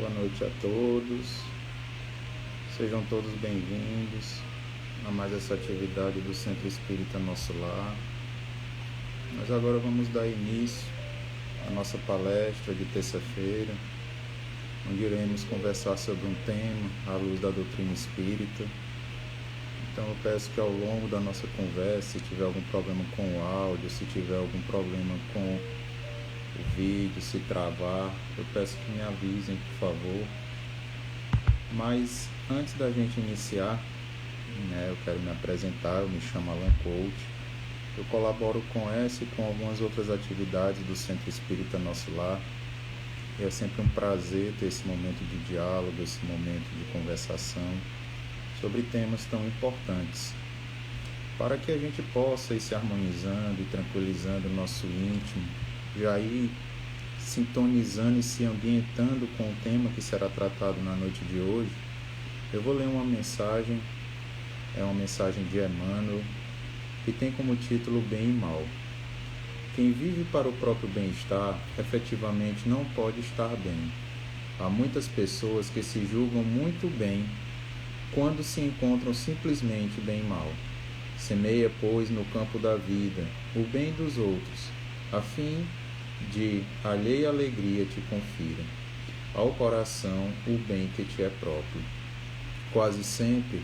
Boa noite a todos, sejam todos bem-vindos a mais essa atividade do Centro Espírita Nosso Lar. Nós agora vamos dar início à nossa palestra de terça-feira, onde iremos conversar sobre um tema à luz da doutrina espírita. Então eu peço que ao longo da nossa conversa, se tiver algum problema com o áudio, se tiver algum problema com o vídeo, se travar, eu peço que me avisem, por favor. Mas antes da gente iniciar, eu quero me apresentar. Eu me chamo Alan Coach. Eu colaboro com essa e com algumas outras atividades do Centro Espírita Nosso Lar. E é sempre um prazer ter esse momento de diálogo, esse momento de conversação sobre temas tão importantes, para que a gente possa ir se harmonizando e tranquilizando o nosso íntimo, já ir sintonizando e se ambientando com o tema que será tratado na noite de hoje. Eu vou ler uma mensagem, é uma mensagem de Emmanuel, que tem como título Bem e Mal. Quem vive para o próprio bem-estar, efetivamente não pode estar bem. Há muitas pessoas que se julgam muito bem quando se encontram simplesmente bem e mal. Semeia, pois, no campo da vida o bem dos outros, a fim de alheia alegria te confira ao coração o bem que te é próprio. Quase sempre,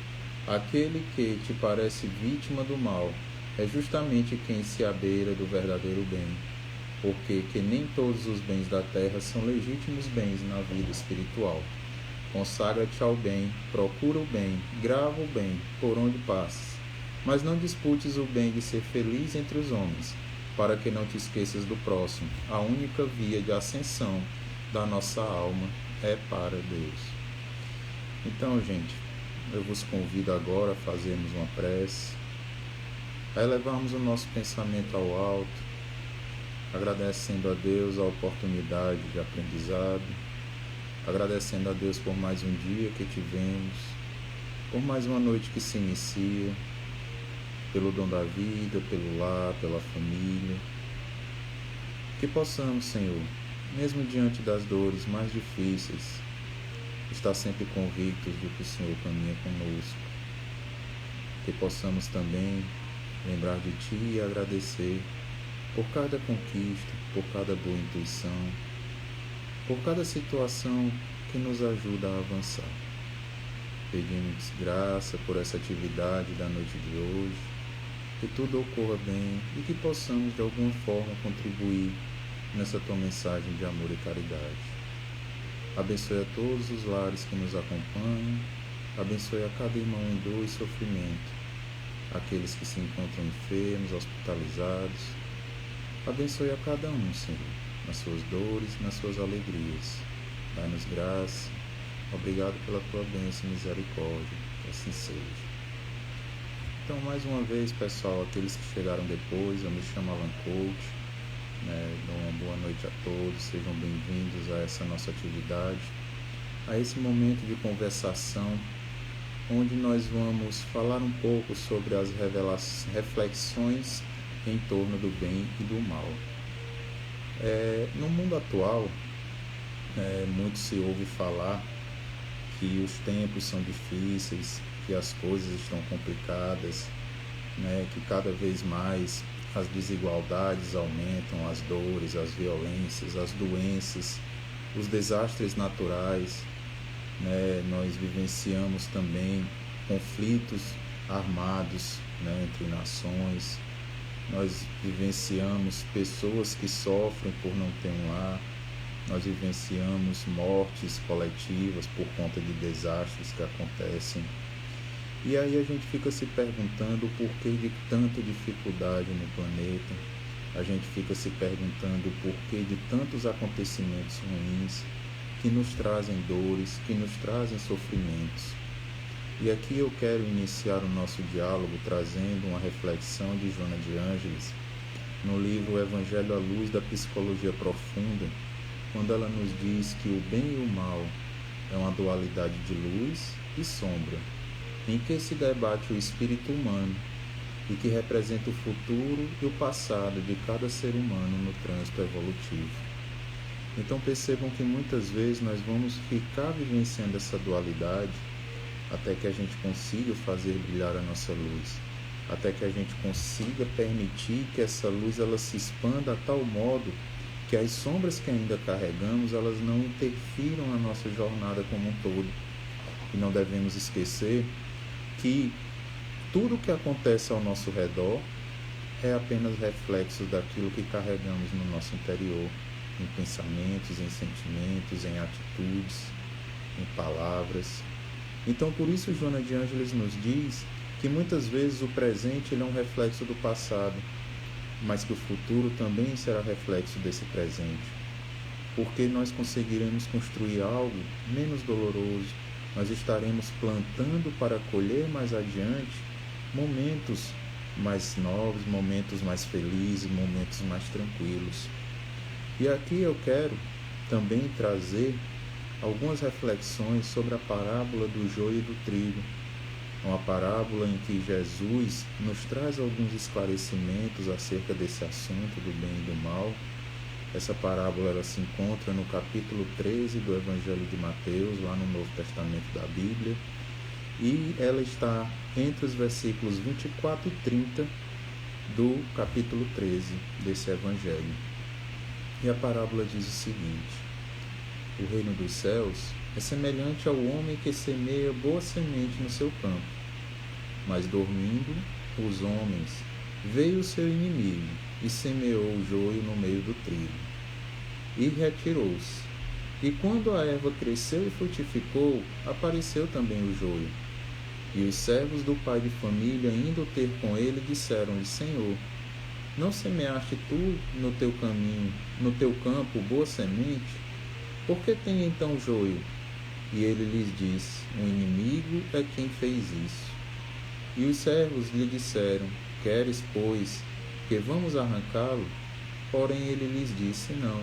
aquele que te parece vítima do mal é justamente quem se abeira do verdadeiro bem, porque que nem todos os bens da terra são legítimos bens na vida espiritual. Consagra-te ao bem, procura o bem, grava o bem, por onde passes. Mas não disputes o bem de ser feliz entre os homens, para que não te esqueças do próximo. A única via de ascensão da nossa alma é para Deus. Então, gente, eu vos convido agora a fazermos uma prece, a elevarmos o nosso pensamento ao alto, agradecendo a Deus a oportunidade de aprendizado, agradecendo a Deus por mais um dia que tivemos, por mais uma noite que se inicia, pelo dom da vida, pelo lar, pela família. Que possamos, Senhor, mesmo diante das dores mais difíceis, estar sempre convictos de que o Senhor caminha conosco. Que possamos também lembrar de Ti e agradecer por cada conquista, por cada boa intuição, por cada situação que nos ajuda a avançar. Pedimos graça por essa atividade da noite de hoje, que tudo ocorra bem e que possamos de alguma forma contribuir nessa Tua mensagem de amor e caridade. Abençoe a todos os lares que nos acompanham, abençoe a cada irmão em dor e sofrimento, aqueles que se encontram enfermos, hospitalizados. Abençoe a cada um, Senhor, nas suas dores e nas suas alegrias. Dá-nos graça. Obrigado pela Tua bênção e misericórdia. Que assim seja. Então, mais uma vez, pessoal, aqueles que chegaram depois, eu me chamo Alan Coach. Uma boa noite a todos. Sejam bem-vindos a essa nossa atividade, a esse momento de conversação, onde nós vamos falar um pouco sobre as reflexões em torno do bem e do mal. No mundo atual, muito se ouve falar que os tempos são difíceis, que as coisas estão complicadas, que cada vez mais as desigualdades aumentam, as dores, as violências, as doenças, os desastres naturais. Nós vivenciamos também conflitos armados entre nações. Nós vivenciamos pessoas que sofrem por não ter um lar. Nós vivenciamos mortes coletivas por conta de desastres que acontecem. E aí a gente fica se perguntando o porquê de tanta dificuldade no planeta. A gente fica se perguntando o porquê de tantos acontecimentos ruins que nos trazem dores, que nos trazem sofrimentos. E aqui eu quero iniciar o nosso diálogo trazendo uma reflexão de Joana de Ângeles, no livro O Evangelho à Luz da Psicologia Profunda, quando ela nos diz que o bem e o mal é uma dualidade de luz e sombra, em que se debate o espírito humano e que representa o futuro e o passado de cada ser humano no trânsito evolutivo. Então percebam que muitas vezes nós vamos ficar vivenciando essa dualidade até que a gente consiga fazer brilhar a nossa luz, até que a gente consiga permitir que essa luz ela se expanda a tal modo que as sombras que ainda carregamos elas não interfiram na nossa jornada como um todo. E não devemos esquecer que tudo que acontece ao nosso redor é apenas reflexo daquilo que carregamos no nosso interior, em pensamentos, em sentimentos, em atitudes, em palavras. Então, por isso, Joana de Ângeles nos diz que muitas vezes o presente ele é um reflexo do passado, mas que o futuro também será reflexo desse presente, porque nós conseguiremos construir algo menos doloroso, nós estaremos plantando para colher mais adiante momentos mais novos, momentos mais felizes, momentos mais tranquilos. E aqui eu quero também trazer algumas reflexões sobre a parábola do joio e do trigo. Uma parábola em que Jesus nos traz alguns esclarecimentos acerca desse assunto do bem e do mal. Essa parábola ela se encontra no capítulo 13 do Evangelho de Mateus, lá no Novo Testamento da Bíblia, e ela está entre os versículos 24 e 30 do capítulo 13 desse Evangelho. E a parábola diz o seguinte: o reino dos céus é semelhante ao homem que semeia boa semente no seu campo. Mas dormindo os homens, veio o seu inimigo e semeou o joio no meio do trigo. E retirou-se. E quando a erva cresceu e frutificou, apareceu também o joio. E os servos do pai de família, indo ter com ele, disseram-lhe: Senhor, não semeaste tu no teu caminho, no teu campo, boa semente? Por que tem então joio? E ele lhes disse: o inimigo é quem fez isso. E os servos lhe disseram: queres, pois, que vamos arrancá-lo? Porém ele lhes disse: não,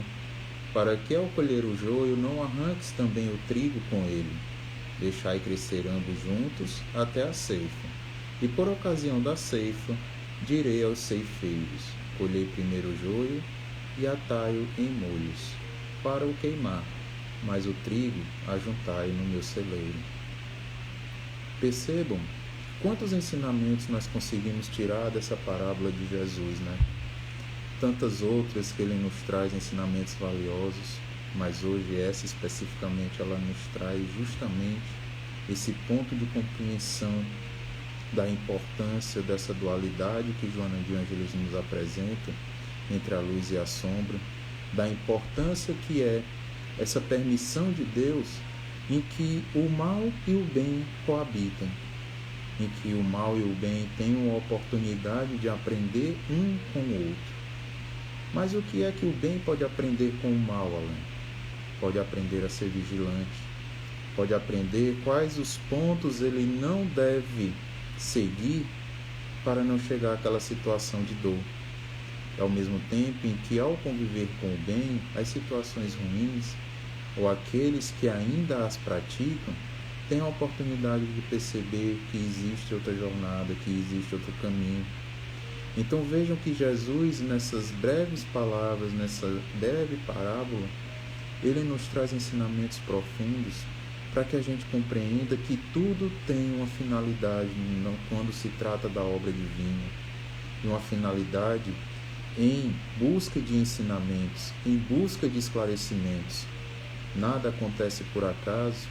para que ao colher o joio não arranques também o trigo com ele. Deixai crescer ambos juntos até a ceifa. E por ocasião da ceifa, direi aos ceifeiros: colhei primeiro o joio e atai-o em molhos, para o queimar, mas o trigo ajuntai no meu celeiro. Percebam quantos ensinamentos nós conseguimos tirar dessa parábola de Jesus, né? Tantas outras que ele nos traz ensinamentos valiosos, mas hoje essa especificamente ela nos traz justamente esse ponto de compreensão da importância dessa dualidade que Joana de Ângeles nos apresenta entre a luz e a sombra, da importância que é essa permissão de Deus em que o mal e o bem coabitam, em que o mal e o bem têm uma oportunidade de aprender um com o outro. Mas o que é que o bem pode aprender com o mal, Alain? Pode aprender a ser vigilante, pode aprender quais os pontos ele não deve seguir para não chegar àquela situação de dor. Ao mesmo tempo em que, ao conviver com o bem, as situações ruins, ou aqueles que ainda as praticam, têm a oportunidade de perceber que existe outra jornada, que existe outro caminho. Então vejam que Jesus, nessas breves palavras, nessa breve parábola, ele nos traz ensinamentos profundos para que a gente compreenda que tudo tem uma finalidade quando se trata da obra divina, e uma finalidade em busca de ensinamentos, em busca de esclarecimentos. Nada acontece por acaso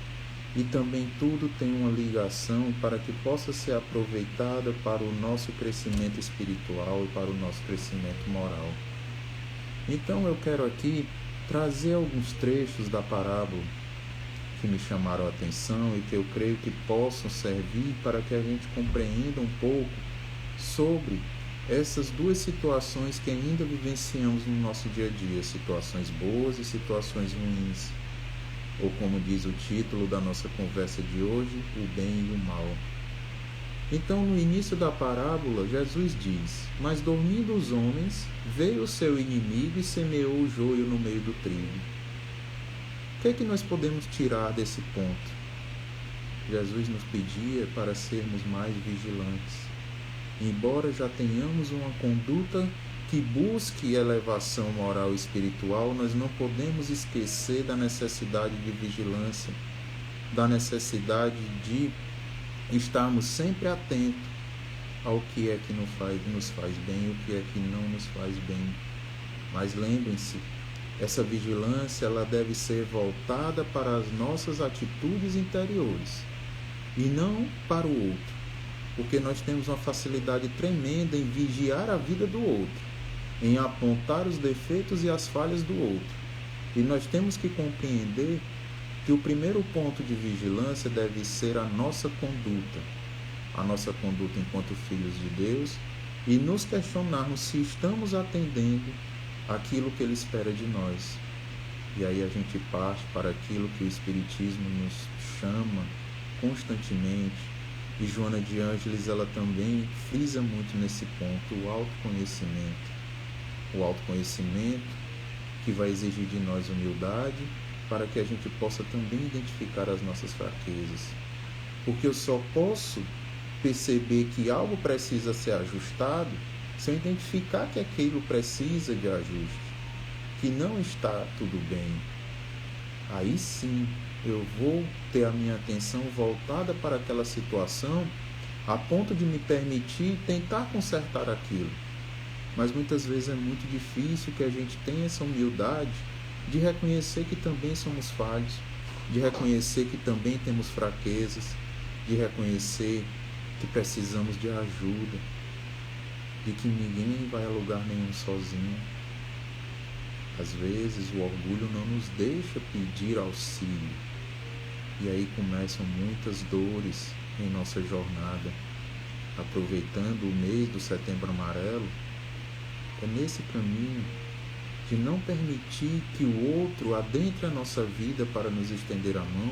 e também tudo tem uma ligação para que possa ser aproveitada para o nosso crescimento espiritual e para o nosso crescimento moral. Então eu quero aqui trazer alguns trechos da parábola que me chamaram a atenção e que eu creio que possam servir para que a gente compreenda um pouco sobre essas duas situações que ainda vivenciamos no nosso dia a dia, situações boas e situações ruins, ou como diz o título da nossa conversa de hoje, o bem e o mal. Então, no início da parábola, Jesus diz: mas dormindo os homens, veio o seu inimigo e semeou o joio no meio do trigo. O que é que nós podemos tirar desse ponto? Jesus nos pedia para sermos mais vigilantes. Embora já tenhamos uma conduta que busque elevação moral e espiritual, nós não podemos esquecer da necessidade de vigilância, da necessidade de estarmos sempre atentos ao que é que nos faz bem e o que é que não nos faz bem. Mas lembrem-se, essa vigilância ela deve ser voltada para as nossas atitudes interiores e não para o outro, porque nós temos uma facilidade tremenda em vigiar a vida do outro, em apontar os defeitos e as falhas do outro. E nós temos que compreender que o primeiro ponto de vigilância deve ser a nossa conduta enquanto filhos de Deus, e nos questionarmos se estamos atendendo aquilo que Ele espera de nós. E aí a gente parte para aquilo que o Espiritismo nos chama constantemente, e Joana de Ângeles ela também frisa muito nesse ponto, o autoconhecimento que vai exigir de nós humildade, para que a gente possa também identificar as nossas fraquezas, porque eu só posso perceber que algo precisa ser ajustado se eu identificar que aquilo precisa de ajuste, que não está tudo bem. Aí sim eu vou ter a minha atenção voltada para aquela situação, a ponto de me permitir tentar consertar aquilo. Mas muitas vezes é muito difícil que a gente tenha essa humildade de reconhecer que também somos falhos, de reconhecer que também temos fraquezas, de reconhecer que precisamos de ajuda, de que ninguém vai a lugar nenhum sozinho. Às vezes o orgulho não nos deixa pedir auxílio, e aí começam muitas dores em nossa jornada. Aproveitando o mês do Setembro Amarelo, é nesse caminho de não permitir que o outro adentre a nossa vida para nos estender a mão,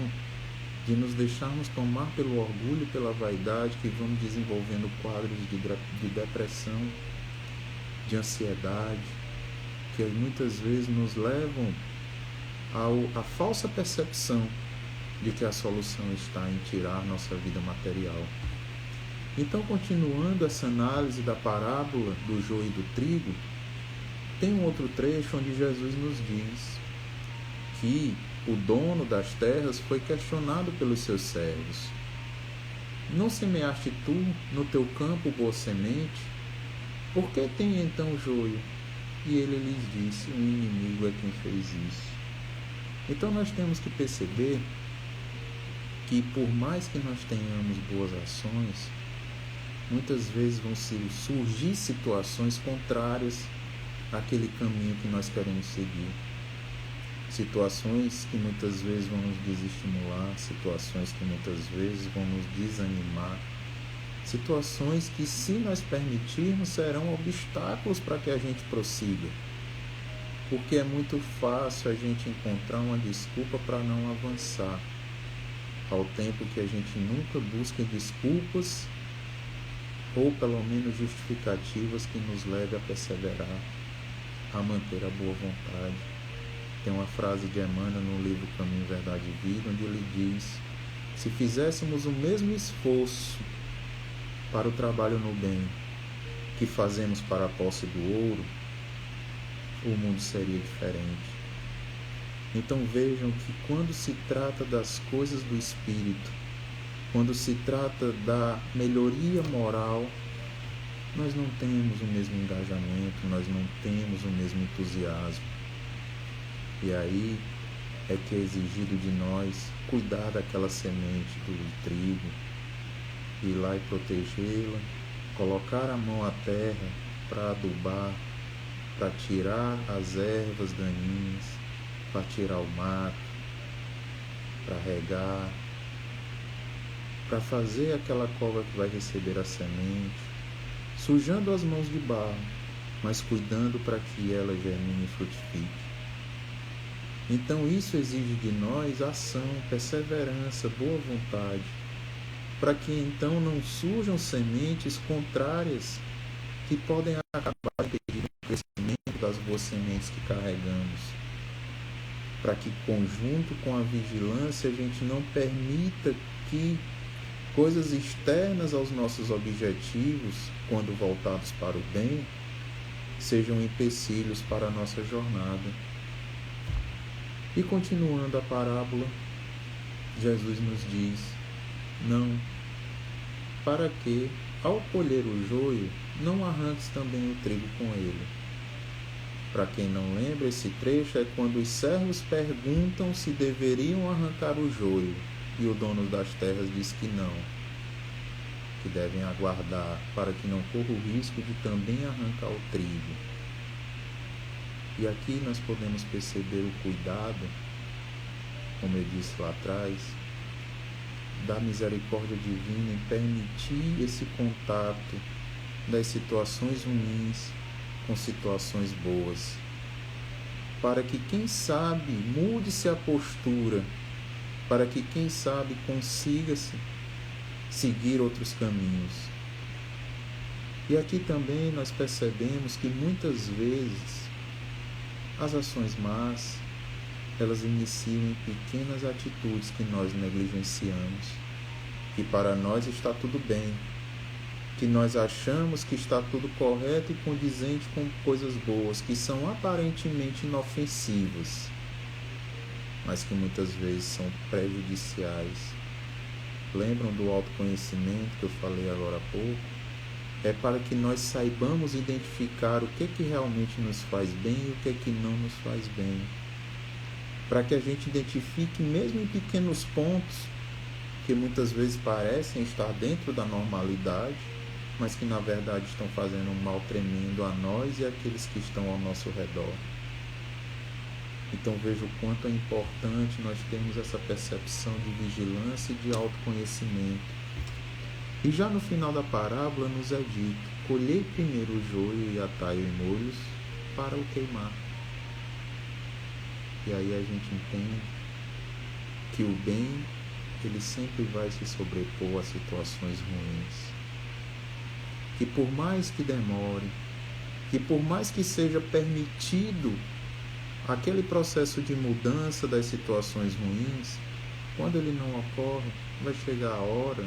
de nos deixarmos tomar pelo orgulho e pela vaidade, que vamos desenvolvendo quadros de depressão, de ansiedade, que muitas vezes nos levam à falsa percepção de que a solução está em tirar nossa vida material. Então, continuando essa análise da parábola do joio e do trigo, tem um outro trecho onde Jesus nos diz que o dono das terras foi questionado pelos seus servos: não semeaste tu no teu campo boa semente? Por que tem então joio? E ele lhes disse: o inimigo é quem fez isso. Então nós temos que perceber que por mais que nós tenhamos boas ações, muitas vezes vão surgir situações contrárias àquele caminho que nós queremos seguir. Situações que muitas vezes vão nos desestimular, situações que muitas vezes vão nos desanimar, situações que, se nós permitirmos, serão obstáculos para que a gente prossiga. Porque é muito fácil a gente encontrar uma desculpa para não avançar, ao tempo que a gente nunca busca desculpas ou pelo menos justificativas que nos leve a perseverar, a manter a boa vontade. Tem uma frase de Emmanuel no livro Caminho, Verdade e Vida, onde ele diz: se fizéssemos o mesmo esforço para o trabalho no bem que fazemos para a posse do ouro, o mundo seria diferente. Então vejam que quando se trata das coisas do espírito, quando se trata da melhoria moral, nós não temos o mesmo engajamento, nós não temos o mesmo entusiasmo. E aí é que é exigido de nós cuidar daquela semente do trigo, ir lá e protegê-la, colocar a mão à terra para adubar, para tirar as ervas daninhas, para tirar o mato, para regar, para fazer aquela cova que vai receber a semente, sujando as mãos de barro, mas cuidando para que ela germine e frutifique. Então isso exige de nós ação, perseverança, boa vontade, para que então não surjam sementes contrárias que podem acabar impedindo o crescimento das boas sementes que carregamos. Para que, conjunto com a vigilância, a gente não permita que coisas externas aos nossos objetivos, quando voltados para o bem, sejam empecilhos para a nossa jornada. E continuando a parábola, Jesus nos diz: não, para que, ao colher o joio, não arranques também o trigo com ele. Para quem não lembra, esse trecho é quando os servos perguntam se deveriam arrancar o joio, e o dono das terras diz que não, que devem aguardar para que não corra o risco de também arrancar o trigo. E aqui nós podemos perceber o cuidado, como eu disse lá atrás, da misericórdia divina em permitir esse contato das situações ruins com situações boas, para que quem sabe mude-se a postura, para que quem sabe consiga-se seguir outros caminhos. E aqui também nós percebemos que muitas vezes as ações más, elas iniciam em pequenas atitudes que nós negligenciamos, que para nós está tudo bem, que nós achamos que está tudo correto e condizente com coisas boas, que são aparentemente inofensivas, mas que muitas vezes são prejudiciais. Lembram do autoconhecimento que eu falei agora há pouco? É para que nós saibamos identificar o que realmente nos faz bem e o que não nos faz bem. Para que a gente identifique, mesmo em pequenos pontos, que muitas vezes parecem estar dentro da normalidade, mas que na verdade estão fazendo um mal tremendo a nós e àqueles que estão ao nosso redor. Então veja o quanto é importante nós termos essa percepção de vigilância e de autoconhecimento. E já no final da parábola nos é dito: colhei primeiro o joio e atai-o em molhos para o queimar. E aí a gente entende que o bem, ele sempre vai se sobrepor a situações ruins. Que por mais que demore, que por mais que seja permitido aquele processo de mudança das situações ruins, quando ele não ocorre, vai chegar a hora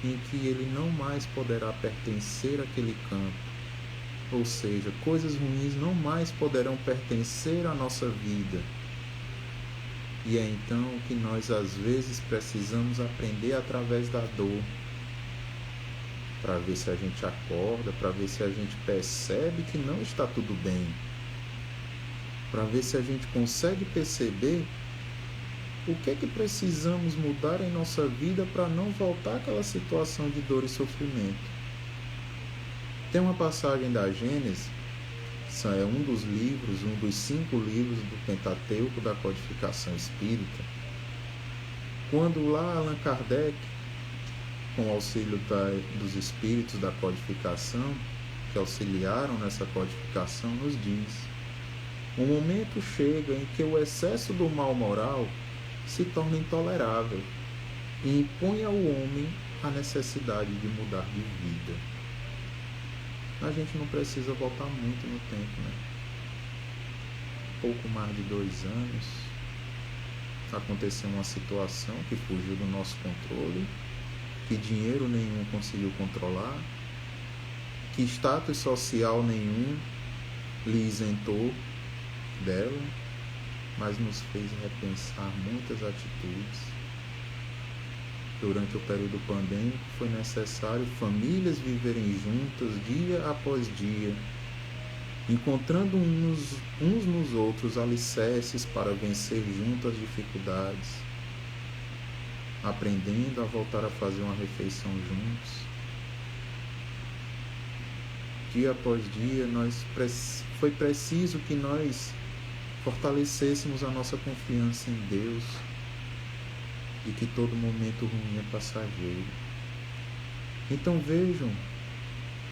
em que ele não mais poderá pertencer àquele campo. Ou seja, coisas ruins não mais poderão pertencer à nossa vida. E é então que nós às vezes precisamos aprender através da dor, para ver se a gente acorda, para ver se a gente percebe que não está tudo bem, para ver se a gente consegue perceber o que é que precisamos mudar em nossa vida para não voltar àquela situação de dor e sofrimento. Tem uma passagem da Gênesis, é um dos livros, um dos 5 livros do Pentateuco da codificação espírita, quando lá Allan Kardec, com o auxílio dos espíritos da codificação, que auxiliaram nessa codificação, nos diz: um momento chega em que o excesso do mal moral se torna intolerável e impõe ao homem a necessidade de mudar de vida. A gente não precisa voltar muito no tempo, né? Pouco mais de 2 anos, aconteceu uma situação que fugiu do nosso controle, que dinheiro nenhum conseguiu controlar, que status social nenhum lhe isentou dela, mas nos fez repensar muitas atitudes. Durante o período pandêmico foi necessário famílias viverem juntas dia após dia, encontrando uns nos outros alicerces para vencer juntas as dificuldades, aprendendo a voltar a fazer uma refeição juntos. Dia após dia foi preciso que nós fortalecêssemos a nossa confiança em Deus e que todo momento ruim é passageiro. Então vejam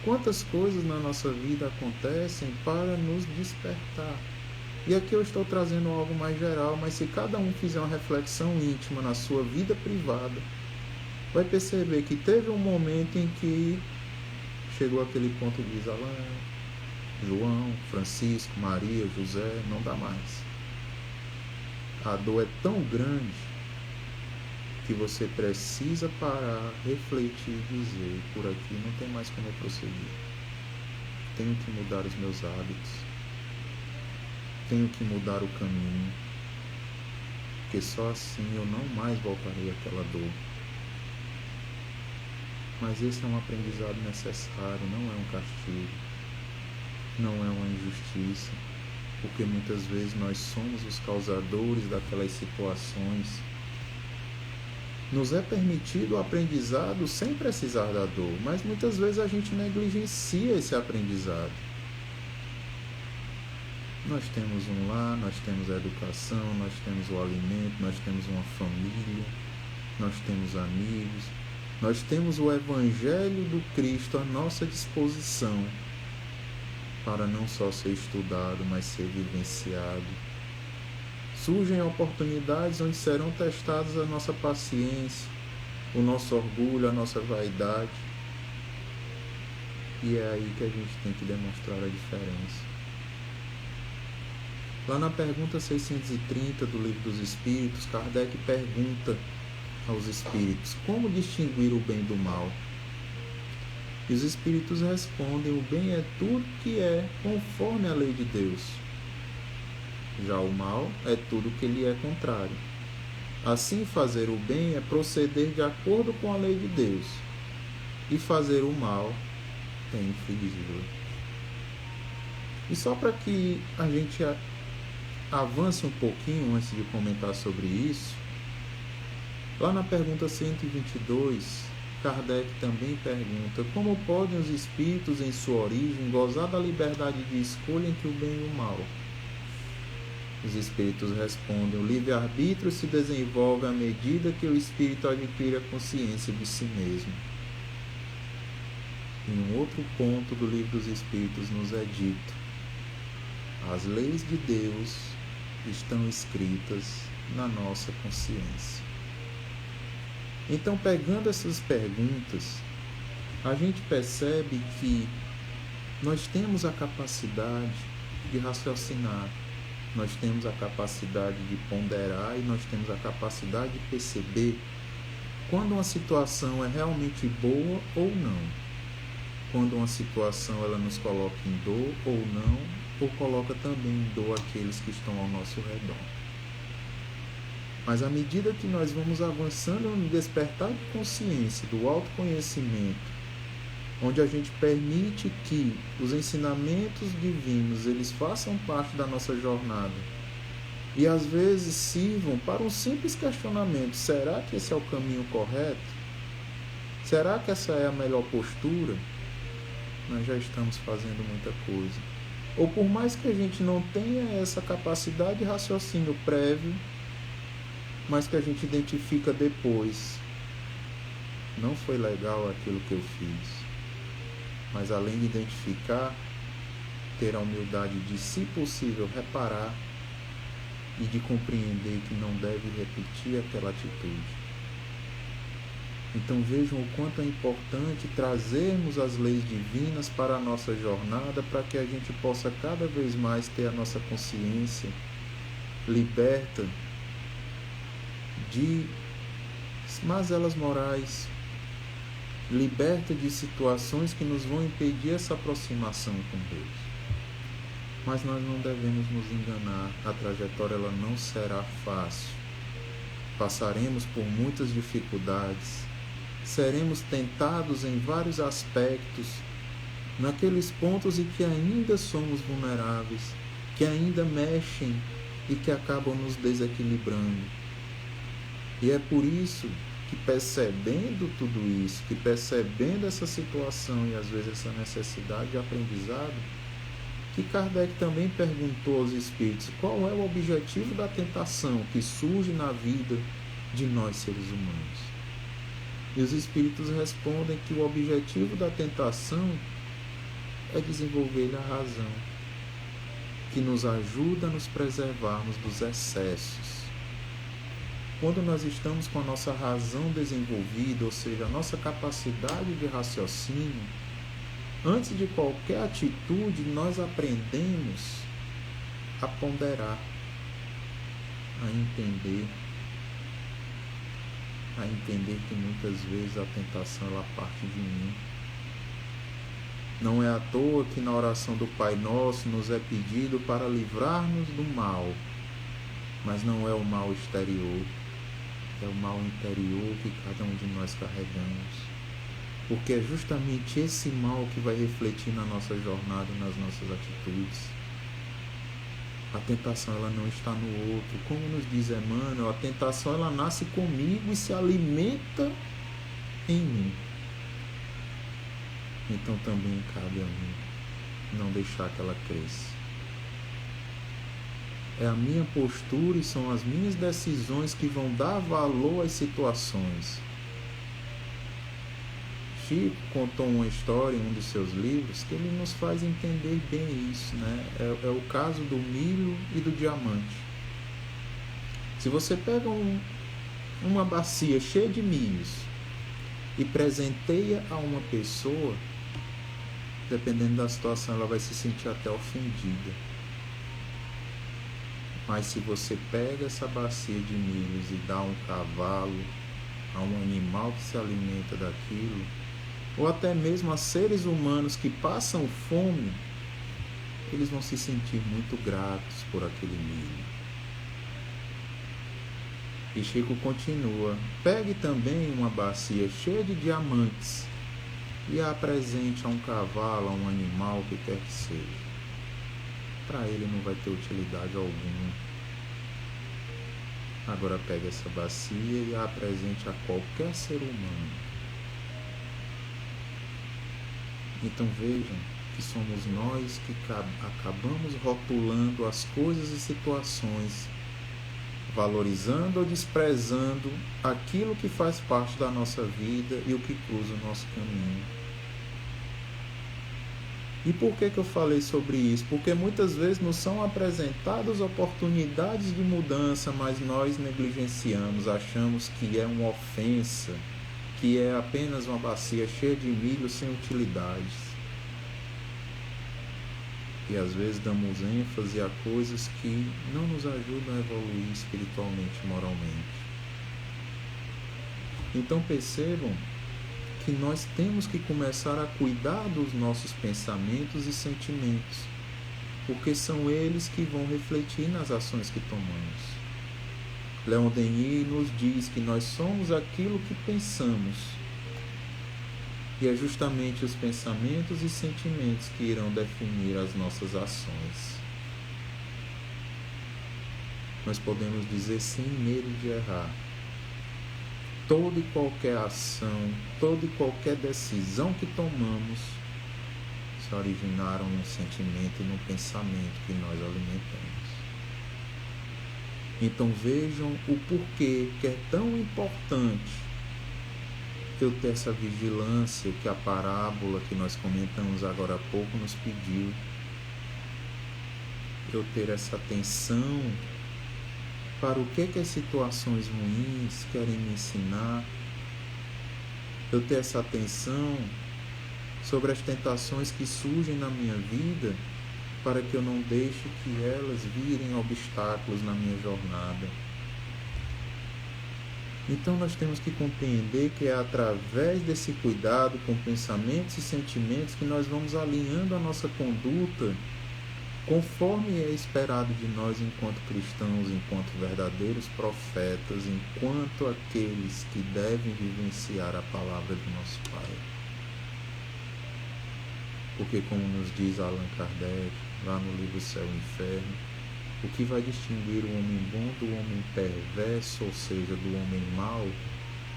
quantas coisas na nossa vida acontecem para nos despertar. E aqui eu estou trazendo algo mais geral, mas se cada um fizer uma reflexão íntima na sua vida privada, vai perceber que teve um momento em que chegou aquele ponto de dizer: Alain, João, Francisco, Maria, José, não dá mais. A dor é tão grande que você precisa parar, refletir e dizer: por aqui não tem mais como prosseguir. tenho que mudar os meus hábitos, tenho que mudar o caminho, porque só assim eu não mais voltarei àquela dor. Mas esse é um aprendizado necessário, não é um castigo, não é uma injustiça, porque muitas vezes nós somos os causadores daquelas situações. Nos é permitido o aprendizado sem precisar da dor, mas muitas vezes a gente negligencia esse aprendizado. Nós temos um lar, nós temos a educação, nós temos o alimento, nós temos uma família, nós temos amigos, nós temos o Evangelho do Cristo à nossa disposição para não só ser estudado, mas ser vivenciado. Surgem oportunidades onde serão testados a nossa paciência, o nosso orgulho, a nossa vaidade. E é aí que a gente tem que demonstrar a diferença. Lá na pergunta 630 do Livro dos Espíritos, Kardec pergunta aos espíritos: como distinguir o bem do mal? E os espíritos respondem: o bem é tudo que é conforme a lei de Deus. Já o mal é tudo que lhe é contrário. Assim, fazer o bem é proceder de acordo com a lei de Deus, e fazer o mal é infringível. E só para que a gente avance um pouquinho antes de comentar sobre isso, lá na pergunta 122, Kardec também pergunta: como podem os espíritos em sua origem gozar da liberdade de escolha entre o bem e o mal? Os espíritos respondem: o livre-arbítrio se desenvolve à medida que o espírito adquire a consciência de si mesmo. Em um outro ponto do Livro dos Espíritos nos é dito: as leis de Deus estão escritas na nossa consciência. Então, pegando essas perguntas, a gente percebe que nós temos a capacidade de raciocinar, nós temos a capacidade de ponderar e nós temos a capacidade de perceber quando uma situação é realmente boa ou não, quando uma situação ela nos coloca em dor ou não, ou coloca também em dor aqueles que estão ao nosso redor. Mas à medida que nós vamos avançando no despertar de consciência, do autoconhecimento, onde a gente permite que os ensinamentos divinos eles façam parte da nossa jornada e às vezes sirvam para um simples questionamento: será que esse é o caminho correto? Será que essa é a melhor postura? Nós já estamos fazendo muita coisa. Ou por mais que a gente não tenha essa capacidade de raciocínio prévio, mas que a gente identifica depois: não foi legal aquilo que eu fiz. Mas além de identificar, ter a humildade de, se possível, reparar e de compreender que não deve repetir aquela atitude. Então vejam o quanto é importante trazermos as leis divinas para a nossa jornada, para que a gente possa cada vez mais ter a nossa consciência liberta de mazelas morais, liberta de situações que nos vão impedir essa aproximação com Deus. Mas nós não devemos nos enganar, a trajetória ela não será fácil. Passaremos por muitas dificuldades, seremos tentados em vários aspectos, naqueles pontos em que ainda somos vulneráveis, que ainda mexem e que acabam nos desequilibrando. E é por isso que, percebendo tudo isso, que percebendo essa situação e às vezes essa necessidade de aprendizado, que Kardec também perguntou aos espíritos qual é o objetivo da tentação que surge na vida de nós seres humanos. E os espíritos respondem que o objetivo da tentação é desenvolver a razão, que nos ajuda a nos preservarmos dos excessos. Quando nós estamos com a nossa razão desenvolvida, ou seja, a nossa capacidade de raciocínio, antes de qualquer atitude, nós aprendemos a ponderar, a entender que muitas vezes a tentação ela parte de mim. Não é à toa que na oração do Pai Nosso nos é pedido para livrar-nos do mal, mas não é o mal exterior, é o mal interior que cada um de nós carregamos. Porque é justamente esse mal que vai refletir na nossa jornada, nas nossas atitudes. A tentação ela não está no outro. Como nos diz Emmanuel, a tentação ela nasce comigo e se alimenta em mim. Então também cabe a mim não deixar que ela cresça. É a minha postura e são as minhas decisões que vão dar valor às situações. Chico contou uma história em um de seus livros que ele nos faz entender bem isso, né? É o caso do milho e do diamante. Se você pega uma bacia cheia de milhos e presenteia a uma pessoa, dependendo da situação, ela vai se sentir até ofendida. Mas se você pega essa bacia de milhos e dá a um cavalo, a um animal que se alimenta daquilo, ou até mesmo a seres humanos que passam fome, eles vão se sentir muito gratos por aquele milho. E Chico continua: pegue também uma bacia cheia de diamantes e a apresente a um cavalo, a um animal, que quer que seja. Para ele não vai ter utilidade alguma. Agora pegue essa bacia e a apresente a qualquer ser humano. Então vejam que somos nós que acabamos rotulando as coisas e situações, valorizando ou desprezando aquilo que faz parte da nossa vida e o que cruza o nosso caminho. E por que eu falei sobre isso? Porque muitas vezes nos são apresentadas oportunidades de mudança, mas nós negligenciamos, achamos que é uma ofensa, que é apenas uma bacia cheia de milho sem utilidades. E às vezes damos ênfase a coisas que não nos ajudam a evoluir espiritualmente e moralmente. Então percebam que nós temos que começar a cuidar dos nossos pensamentos e sentimentos, porque são eles que vão refletir nas ações que tomamos. Leon Denis nos diz que nós somos aquilo que pensamos, e é justamente os pensamentos e sentimentos que irão definir as nossas ações. Nós podemos dizer sem medo de errar. Toda e qualquer ação, toda e qualquer decisão que tomamos se originaram num sentimento e num pensamento que nós alimentamos. Então vejam o porquê que é tão importante eu ter essa vigilância que a parábola que nós comentamos agora há pouco nos pediu. Eu ter essa atenção para o que as situações ruins querem me ensinar. Eu ter essa atenção sobre as tentações que surgem na minha vida, para que eu não deixe que elas virem obstáculos na minha jornada. Então nós temos que compreender que é através desse cuidado com pensamentos e sentimentos que nós vamos alinhando a nossa conduta conforme é esperado de nós enquanto cristãos, enquanto verdadeiros profetas, enquanto aqueles que devem vivenciar a palavra do nosso Pai. Porque, como nos diz Allan Kardec, lá no livro Céu e Inferno, o que vai distinguir o homem bom do homem perverso, ou seja, do homem mau,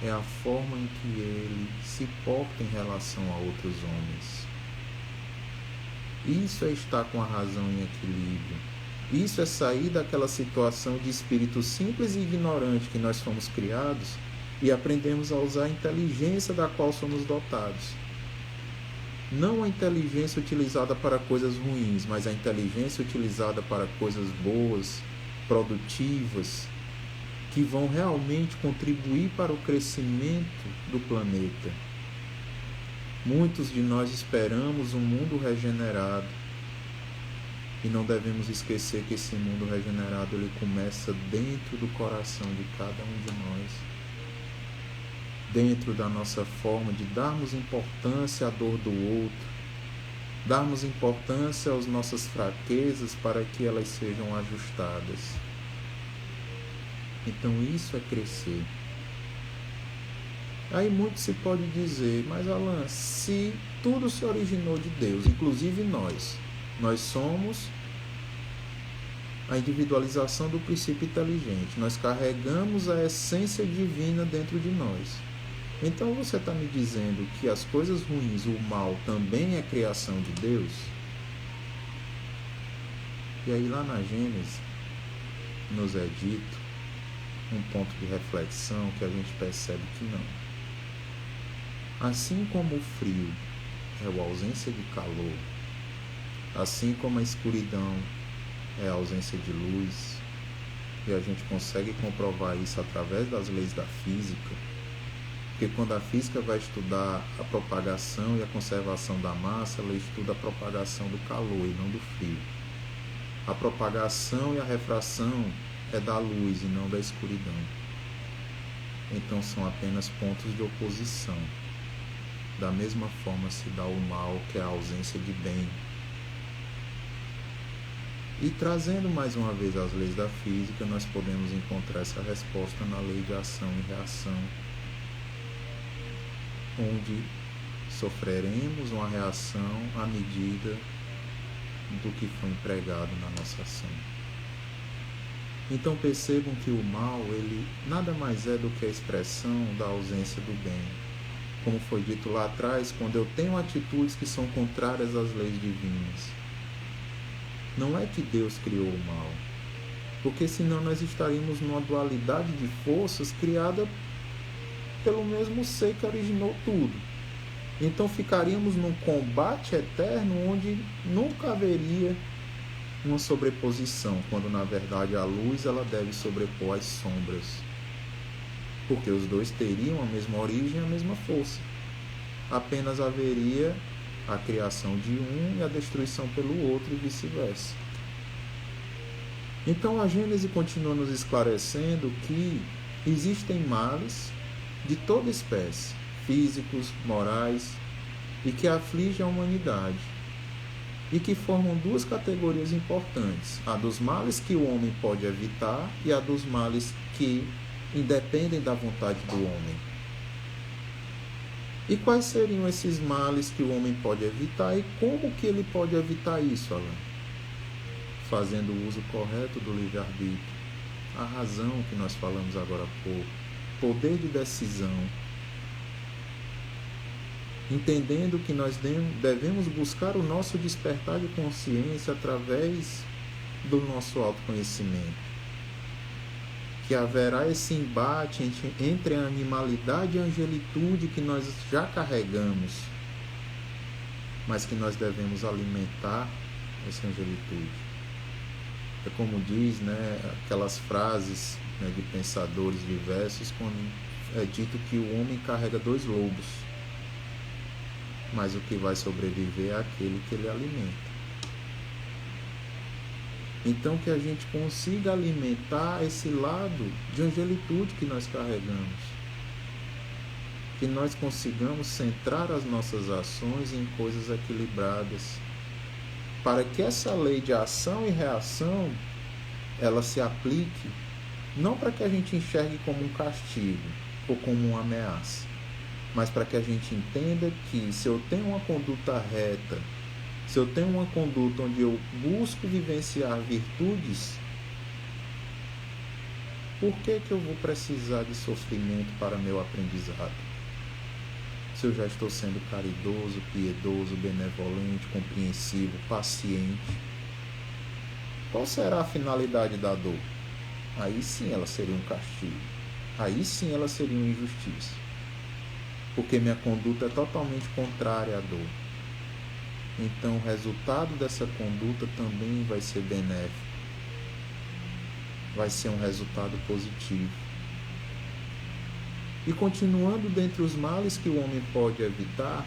é a forma em que ele se porta em relação a outros homens. Isso é estar com a razão em equilíbrio. Isso é sair daquela situação de espírito simples e ignorante que nós fomos criados e aprendemos a usar a inteligência da qual somos dotados. Não a inteligência utilizada para coisas ruins, mas a inteligência utilizada para coisas boas, produtivas, que vão realmente contribuir para o crescimento do planeta. Muitos de nós esperamos um mundo regenerado e não devemos esquecer que esse mundo regenerado ele começa dentro do coração de cada um de nós, dentro da nossa forma de darmos importância à dor do outro, darmos importância às nossas fraquezas para que elas sejam ajustadas. Então isso é crescer. Aí muito se pode dizer, mas Alan, se tudo se originou de Deus, inclusive nós somos a individualização do princípio inteligente, nós carregamos a essência divina dentro de nós. Então você está me dizendo que as coisas ruins, o mal, também é criação de Deus? E aí lá na Gênesis nos é dito um ponto de reflexão que a gente percebe que não. Assim como o frio é a ausência de calor, assim como a escuridão é a ausência de luz, e a gente consegue comprovar isso através das leis da física, porque quando a física vai estudar a propagação e a conservação da massa, ela estuda a propagação do calor e não do frio. A propagação e a refração é da luz e não da escuridão. Então são apenas pontos de oposição. Da mesma forma se dá o mal, que é a ausência de bem. E trazendo mais uma vez as leis da física, nós podemos encontrar essa resposta na lei de ação e reação, onde sofreremos uma reação à medida do que foi empregado na nossa ação. Então percebam que o mal, ele nada mais é do que a expressão da ausência do bem. Como foi dito lá atrás, quando eu tenho atitudes que são contrárias às leis divinas. Não é que Deus criou o mal, porque senão nós estaríamos numa dualidade de forças criada pelo mesmo ser que originou tudo. Então ficaríamos num combate eterno onde nunca haveria uma sobreposição, quando na verdade a luz ela deve sobrepor as sombras, porque os dois teriam a mesma origem e a mesma força. Apenas haveria a criação de um e a destruição pelo outro e vice-versa. Então a Gênese continua nos esclarecendo que existem males de toda espécie, físicos, morais, e que afligem a humanidade, e que formam duas categorias importantes: a dos males que o homem pode evitar e a dos males que independem da vontade do homem. E quais seriam esses males que o homem pode evitar e como que ele pode evitar isso, Alan? Fazendo o uso correto do livre-arbítrio, a razão que nós falamos agora há pouco, poder de decisão, entendendo que nós devemos buscar o nosso despertar de consciência através do nosso autoconhecimento. Que haverá esse embate entre a animalidade e a angelitude que nós já carregamos, mas que nós devemos alimentar essa angelitude. É como diz, aquelas frases de pensadores diversos, quando é dito que o homem carrega 2 lobos, mas o que vai sobreviver é aquele que ele alimenta. Então que a gente consiga alimentar esse lado de angelitude que nós carregamos. Que nós consigamos centrar as nossas ações em coisas equilibradas. Para que essa lei de ação e reação, ela se aplique, não para que a gente enxergue como um castigo ou como uma ameaça, mas para que a gente entenda que se eu tenho uma conduta reta, se eu tenho uma conduta onde eu busco vivenciar virtudes, por que eu vou precisar de sofrimento para meu aprendizado? Se eu já estou sendo caridoso, piedoso, benevolente, compreensivo, paciente, qual será a finalidade da dor? Aí sim ela seria um castigo. Aí sim ela seria uma injustiça. Porque minha conduta é totalmente contrária à dor. Então o resultado dessa conduta também vai ser benéfico. Vai ser um resultado positivo. E continuando dentre os males que o homem pode evitar,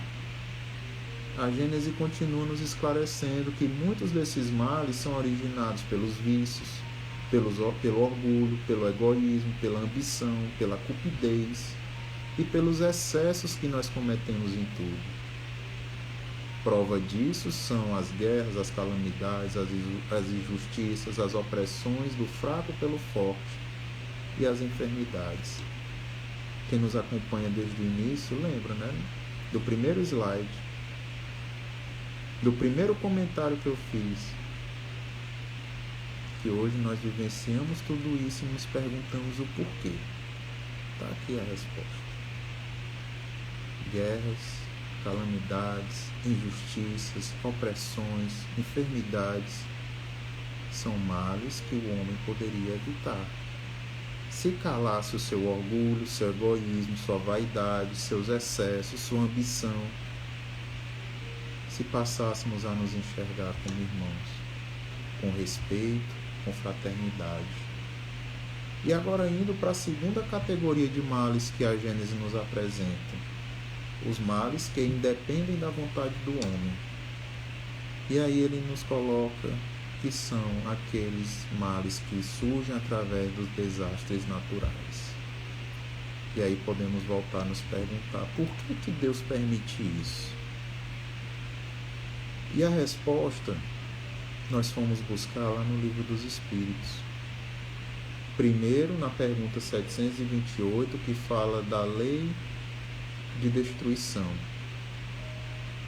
a Gênese continua nos esclarecendo que muitos desses males são originados pelos vícios, pelo orgulho, pelo egoísmo, pela ambição, pela cupidez e pelos excessos que nós cometemos em tudo. Prova disso são as guerras, as calamidades, as injustiças, as opressões do fraco pelo forte e as enfermidades. Quem nos acompanha desde o início lembra, né? Do primeiro slide, do primeiro comentário que eu fiz, que hoje nós vivenciamos tudo isso e nos perguntamos o porquê. Está aqui a resposta. Guerras, calamidades, injustiças, opressões, enfermidades são males que o homem poderia evitar. Se calasse o seu orgulho, seu egoísmo, sua vaidade, seus excessos, sua ambição, se passássemos a nos enxergar como irmãos, com respeito, com fraternidade. E agora indo para a segunda categoria de males que a Gênesis nos apresenta, os males que independem da vontade do homem. E aí ele nos coloca que são aqueles males que surgem através dos desastres naturais. E aí podemos voltar a nos perguntar, por que Deus permite isso? E a resposta nós fomos buscar lá no Livro dos Espíritos. Primeiro, na pergunta 728, que fala da lei de destruição,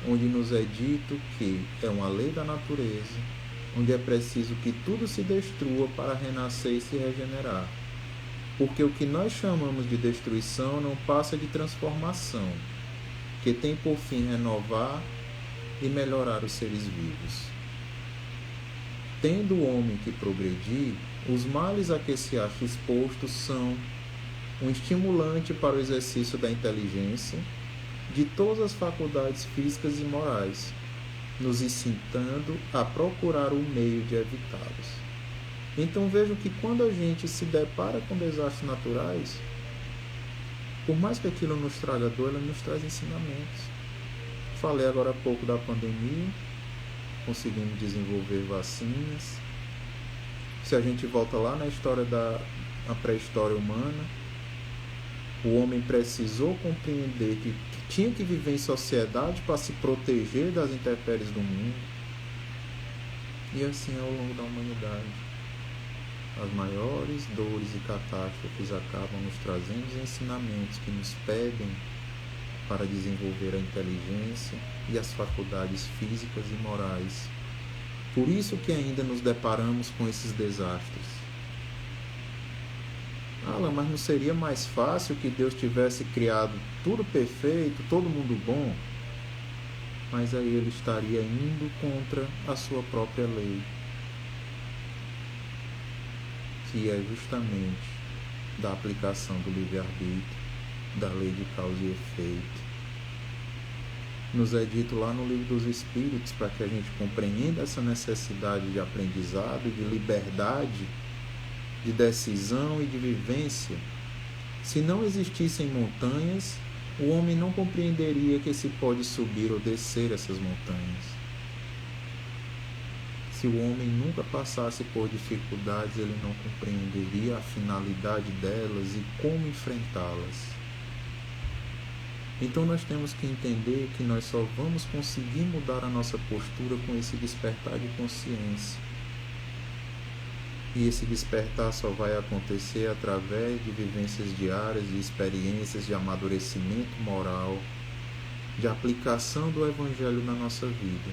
onde nos é dito que é uma lei da natureza, onde é preciso que tudo se destrua para renascer e se regenerar. Porque o que nós chamamos de destruição não passa de transformação, que tem por fim renovar e melhorar os seres vivos. Tendo o homem que progredir, os males a que se acha exposto são um estimulante para o exercício da inteligência, de todas as faculdades físicas e morais, nos incitando a procurar o meio de evitá-los. Então vejam que quando a gente se depara com desastres naturais, por mais que aquilo nos traga dor, ela nos traz ensinamentos. Falei agora há pouco da pandemia, conseguimos desenvolver vacinas. Se a gente volta lá na história da pré-história humana, o homem precisou compreender que tinha que viver em sociedade para se proteger das intempéries do mundo. E assim ao longo da humanidade, as maiores dores e catástrofes acabam nos trazendo os ensinamentos que nos pedem para desenvolver a inteligência e as faculdades físicas e morais. Por isso que ainda nos deparamos com esses desastres. Alan, mas não seria mais fácil que Deus tivesse criado tudo perfeito, todo mundo bom? Mas aí ele estaria indo contra a sua própria lei, que é justamente da aplicação do livre-arbítrio, da lei de causa e efeito. Nos é dito lá no Livro dos Espíritos, para que a gente compreenda essa necessidade de aprendizado, de liberdade, de decisão e de vivência. Se não existissem montanhas, o homem não compreenderia que se pode subir ou descer essas montanhas. Se o homem nunca passasse por dificuldades, ele não compreenderia a finalidade delas e como enfrentá-las. Então nós temos que entender que nós só vamos conseguir mudar a nossa postura com esse despertar de consciência. E esse despertar só vai acontecer através de vivências diárias, de experiências de amadurecimento moral, de aplicação do Evangelho na nossa vida.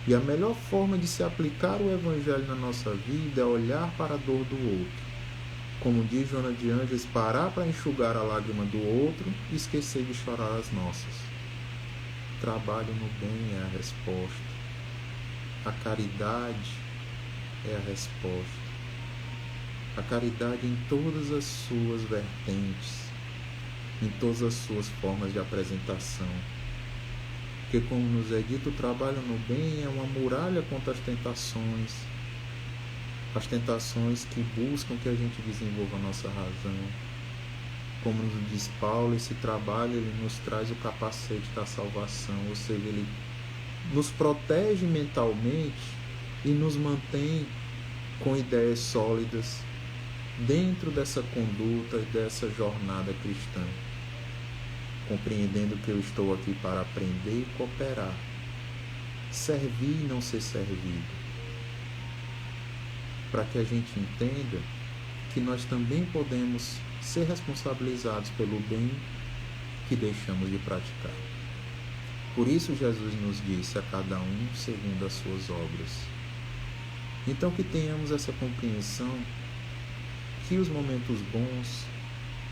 E a melhor forma de se aplicar o Evangelho na nossa vida é olhar para a dor do outro. Como diz Joana de Ângeles, parar para enxugar a lágrima do outro e esquecer de chorar as nossas. Trabalho no bem é a resposta. A caridade é a resposta. A caridade em todas as suas vertentes, em todas as suas formas de apresentação. Porque, como nos é dito, o trabalho no bem é uma muralha contra as tentações que buscam que a gente desenvolva a nossa razão. Como nos diz Paulo, esse trabalho ele nos traz o capacete da salvação, ou seja, ele nos protege mentalmente e nos mantém com ideias sólidas dentro dessa conduta e dessa jornada cristã, compreendendo que eu estou aqui para aprender e cooperar, servir e não ser servido, para que a gente entenda que nós também podemos ser responsabilizados pelo bem que deixamos de praticar. Por isso Jesus nos disse a cada um segundo as suas obras. Então que tenhamos essa compreensão que os momentos bons,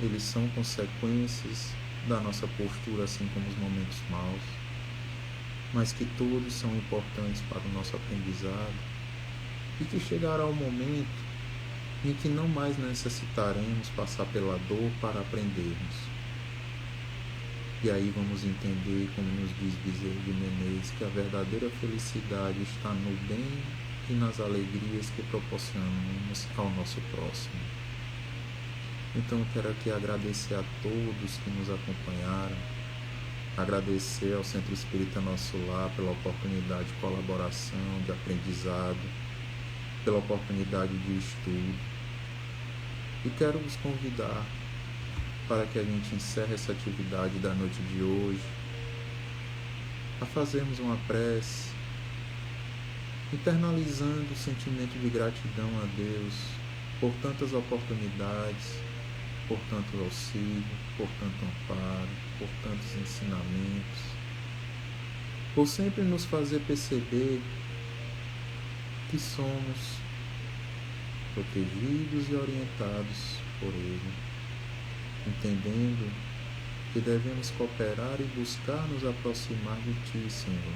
eles são consequências da nossa postura, assim como os momentos maus, mas que todos são importantes para o nosso aprendizado e que chegará o momento em que não mais necessitaremos passar pela dor para aprendermos. E aí vamos entender, como nos diz Bezerra de Menezes, que a verdadeira felicidade está no bem e nas alegrias que proporcionamos ao nosso próximo. Então eu quero aqui agradecer a todos que nos acompanharam, agradecer ao Centro Espírita Nosso Lar pela oportunidade de colaboração, de aprendizado, pela oportunidade de estudo. E quero vos convidar para que a gente encerre essa atividade da noite de hoje, a fazermos uma prece, internalizando o sentimento de gratidão a Deus por tantas oportunidades, por tanto auxílio, por tanto amparo, por tantos ensinamentos, por sempre nos fazer perceber que somos protegidos e orientados por Ele, entendendo que devemos cooperar e buscar nos aproximar de Ti, Senhor,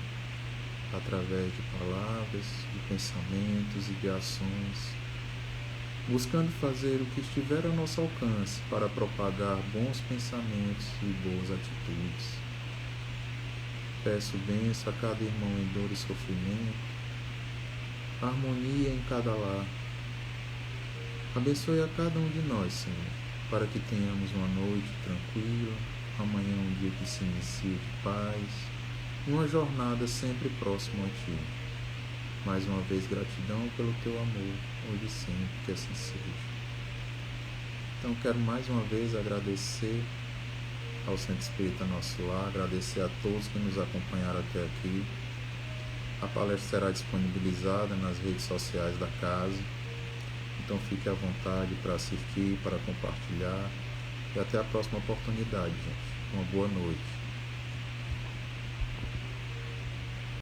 através de palavras, de pensamentos e de ações, buscando fazer o que estiver ao nosso alcance para propagar bons pensamentos e boas atitudes. Peço bênção a cada irmão em dor e sofrimento, harmonia em cada lar. Abençoe a cada um de nós, Senhor, para que tenhamos uma noite tranquila, amanhã um dia que se inicie de paz, e uma jornada sempre próximo a Ti. Mais uma vez, gratidão pelo Teu amor, hoje e sempre, que assim seja. Então, quero mais uma vez agradecer ao Centro Espírita Nosso Lar, agradecer a todos que nos acompanharam até aqui. A palestra será disponibilizada nas redes sociais da casa, então fique à vontade para assistir, para compartilhar, e até a próxima oportunidade, gente. Uma boa noite.